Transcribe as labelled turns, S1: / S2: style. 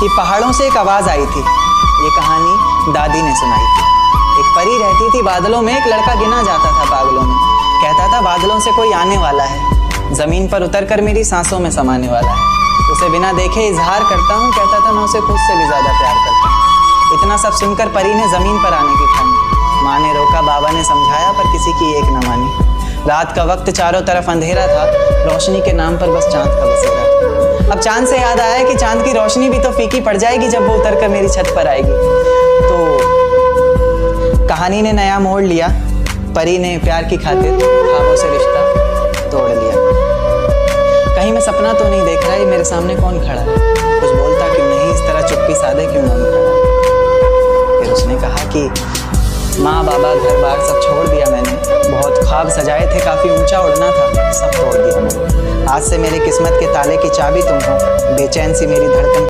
S1: कि पहाड़ों से एक आवाज़ आई थी। ये कहानी दादी ने सुनाई थी। एक परी रहती थी बादलों में, एक लड़का गिना जाता था पागलों में। कहता था बादलों से कोई आने वाला है, ज़मीन पर उतर कर मेरी सांसों में समाने वाला है। उसे बिना देखे इजहार करता हूँ, कहता था मैं उसे खुद से भी ज़्यादा प्यार करता हूँ। इतना सब सुनकर परी ने ज़मीन पर आने की ठानी। माँ ने रोका, बाबा ने समझाया, पर किसी की एक न मानी। रात का वक्त, चारों तरफ अंधेरा था, रोशनी के नाम पर बस चांद का बसेरा था। अब चांद से याद आया कि चांद की रोशनी भी तो फीकी पड़ जाएगी जब वो उतर कर मेरी छत पर आएगी। तो कहानी ने नया मोड़ लिया। परी ने प्यार की खातिर ख्वाबों से रिश्ता तोड़ लिया। कहीं मैं सपना तो नहीं देख रहा, ये मेरे सामने कौन खड़ा है? कुछ बोलता क्यों नहीं, इस तरह चुप्पी साधे क्यों ना खड़ा? फिर उसने कहा कि माँ बाबा घर बार सब छोड़ दिया मैंने, बहुत ख्वाब सजाए थे, काफ़ी ऊंचा उड़ना था, सब तोड़ दिया मैंने। आज से मेरी किस्मत के ताले की चाबी तुम हो, बेचैन सी मेरी धड़कन